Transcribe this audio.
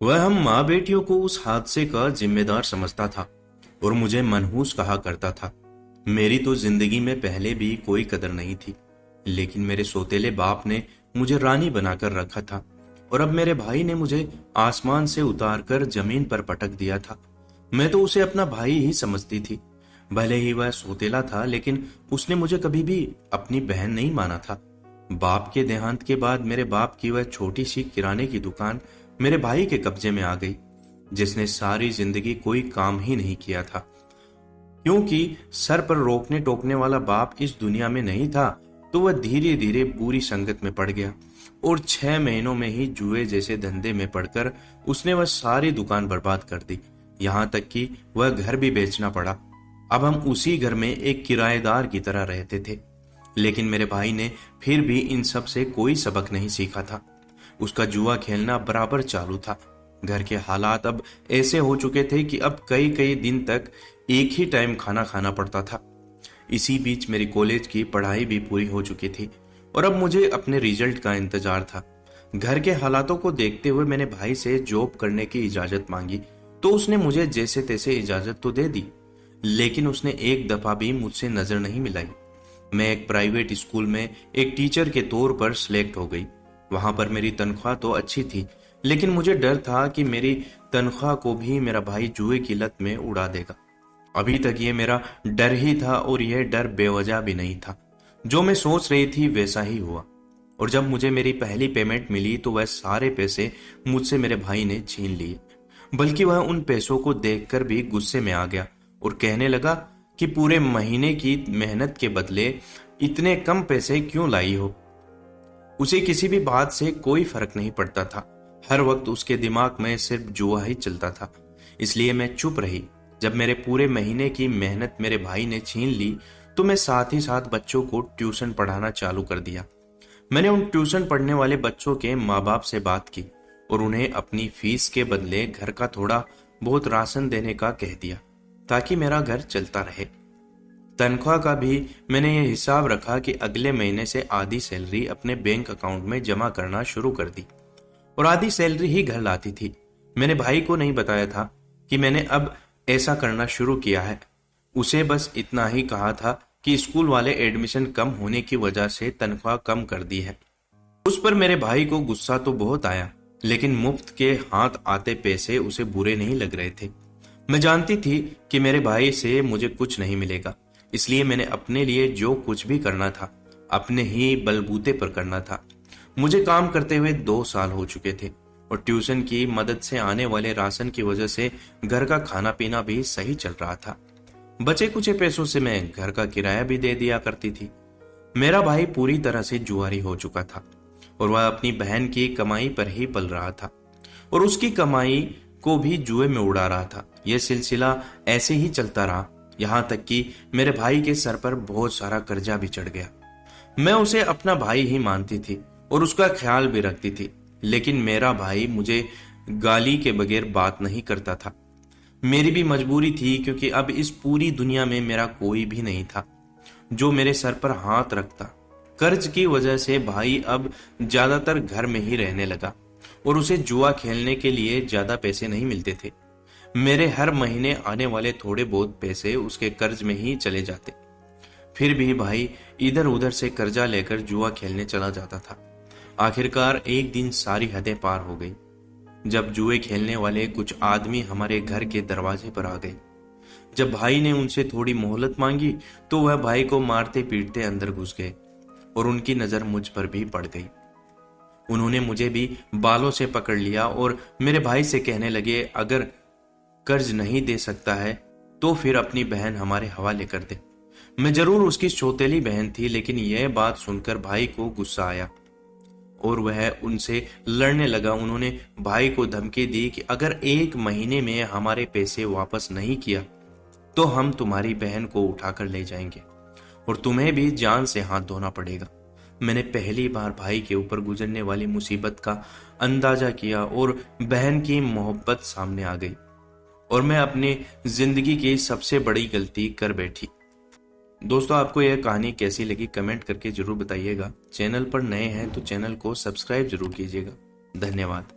वह हम माँ बेटियों को उस हादसे का जिम्मेदार समझता था और मुझे मनहूस कहा करता था। मेरी तो जिंदगी में पहले भी कोई कदर नहीं थी, लेकिन मेरे सौतेले बाप ने मुझे रानी बनाकर रखा था और अब मेरे भाई ने मुझे आसमान से उतारकर जमीन पर पटक दिया था। मैं तो उसे अपना भाई ही समझती थी। भले ही वह सौतेला था, लेकिन उसने मुझे कभी भी अपनी बहन नहीं माना था। बाप के देहांत के बाद मेरे बाप की वह छोटी सी किराने की दुकान मेरे भाई के कब्जे में आ गई, जिसने सारी जिंदगी कोई काम ही नहीं किया था। क्योंकि सर पर रोकने टोकने वाला बाप इस दुनिया में नहीं था, तो वह धीरे धीरे बुरी संगत में पड़ गया और 6 महीनों में ही जुए जैसे धंधे में पड़कर उसने वह सारी दुकान बर्बाद कर दी। यहाँ तक कि वह घर भी बेचना पड़ा। अब हम उसी घर में एक किराएदार की तरह रहते थे, लेकिन मेरे भाई ने फिर भी इन सब से कोई सबक नहीं सीखा था। उसका जुआ खेलना बराबर चालू था। घर के हालात अब ऐसे हो चुके थे कि अब कई कई दिन तक एक ही टाइम खाना खाना पड़ता था। इसी बीच मेरी कॉलेज की पढ़ाई भी पूरी हो चुकी थी और अब मुझे अपने रिजल्ट का इंतजार था। घर के हालातों को देखते हुए मैंने भाई से जॉब करने की इजाजत मांगी, तो उसने मुझे जैसे तैसे इजाजत तो दे दी, लेकिन उसने एक दफा भी मुझसे नजर नहीं मिलाई। मैं एक प्राइवेट स्कूल में एक टीचर के तौर पर सिलेक्ट हो गई। वहां पर मेरी तनख्वाह तो अच्छी थी, लेकिन मुझे डर था कि मेरी तनख्वाह को भी मेरा भाई जुए की लत में उड़ा देगा। अभी तक ये मेरा डर ही था और यह डर बेवजह भी नहीं था। जो मैं सोच रही थी वैसा ही हुआ। और जब मुझे मेरी पहली पेमेंट मिली तो वह सारे पैसे मुझसे मेरे भाई ने छीन लिए। बल्कि वह उन पैसों को देखकर भी गुस्से में आ गया और कहने लगा कि पूरे महीने की मेहनत के बदले इतने कम पैसे क्यों लाई हो। उसे किसी भी बात से कोई फर्क नहीं पड़ता था। हर वक्त उसके दिमाग में सिर्फ जुआ ही चलता था। इसलिए मैं चुप रही। जब मेरे पूरे महीने की मेहनत मेरे भाई ने छीन ली, तो मैं साथ ही साथ बच्चों को ट्यूशन पढ़ाना चालू कर दिया। मैंने उन ट्यूशन पढ़ने वाले बच्चों के माँ बाप से बात की और उन्हें अपनी फीस के बदले घर का थोड़ा बहुत राशन देने का कह दिया, ताकि मेरा घर चलता रहे। तनख्वाह का भी मैंने ये हिसाब रखा कि अगले महीने से आधी सैलरी अपने बैंक अकाउंट में जमा करना शुरू कर दी और आधी सैलरी ही घर लाती थी। मैंने भाई को नहीं बताया था कि मैंने अब ऐसा करना शुरू किया है। उसे बस इतना ही कहा था कि स्कूल वाले एडमिशन कम होने की वजह से तनख्वाह कम कर दी है। उस पर मेरे भाई को गुस्सा तो बहुत आया, लेकिन मुफ्त के हाथ आते पैसे उसे बुरे नहीं लग रहे थे। मैं जानती थी कि मेरे भाई से मुझे कुछ नहीं मिलेगा, इसलिए मैंने अपने लिए जो कुछ भी करना था अपने ही बलबूते पर करना था। मुझे काम करते हुए 2 साल हो चुके थे और ट्यूशन की मदद से आने वाले राशन की वजह से घर का खाना पीना भी सही चल रहा था। बचे कुछ पैसों से मैं घर का किराया भी दे दिया करती थी। मेरा भाई पूरी तरह से जुआरी हो चुका था और वह अपनी बहन की कमाई पर ही पल रहा था और उसकी कमाई को भी जुए में उड़ा रहा था। यह सिलसिला ऐसे ही चलता रहा, यहाँ तक कि मेरे भाई के सर पर बहुत सारा कर्जा भी चढ़ गया। मैं उसे अपना भाई ही मानती थी और उसका ख्याल भी रखती थी, लेकिन मेरा भाई मुझे गाली के बगैर बात नहीं करता था। मेरी भी मजबूरी थी, क्योंकि अब इस पूरी दुनिया में मेरा कोई भी नहीं था जो मेरे सर पर हाथ रखता। कर्ज की वजह से भाई अब ज्यादातर घर में ही रहने लगा और उसे जुआ खेलने के लिए ज्यादा पैसे नहीं मिलते थे। मेरे हर महीने आने वाले थोड़े बहुत पैसे उसके कर्ज में ही चले जाते। फिर भी भाई इधर उधर से कर्जा लेकर जुआ खेलने चला जाता था। आखिरकार एक दिन सारी हदें पार हो गई, जब जुए खेलने वाले कुछ आदमी हमारे घर के दरवाजे पर आ गए। जब भाई ने उनसे थोड़ी मोहलत मांगी तो वह भाई को मारते पीटते अंदर घुस गए और उनकी नजर मुझ पर भी पड़ गई। उन्होंने मुझे भी बालों से पकड़ लिया और मेरे भाई से कहने लगे, अगर कर्ज नहीं दे सकता है तो फिर अपनी बहन हमारे हवाले कर दे। मैं जरूर उसकी सौतेली बहन थी, लेकिन यह बात सुनकर भाई को गुस्सा आया और वह उनसे लड़ने लगा। उन्होंने भाई को धमकी दी कि अगर 1 महीने में हमारे पैसे वापस नहीं किया तो हम तुम्हारी बहन को उठाकर ले जाएंगे और तुम्हें भी जान से हाथ धोना पड़ेगा। मैंने पहली बार भाई के ऊपर गुजरने वाली मुसीबत का अंदाजा किया और बहन की मोहब्बत सामने आ गई और मैं अपनी जिंदगी की सबसे बड़ी गलती कर बैठी। दोस्तों, आपको यह कहानी कैसी लगी कमेंट करके जरूर बताइएगा। चैनल पर नए हैं तो चैनल को सब्सक्राइब जरूर कीजिएगा। धन्यवाद।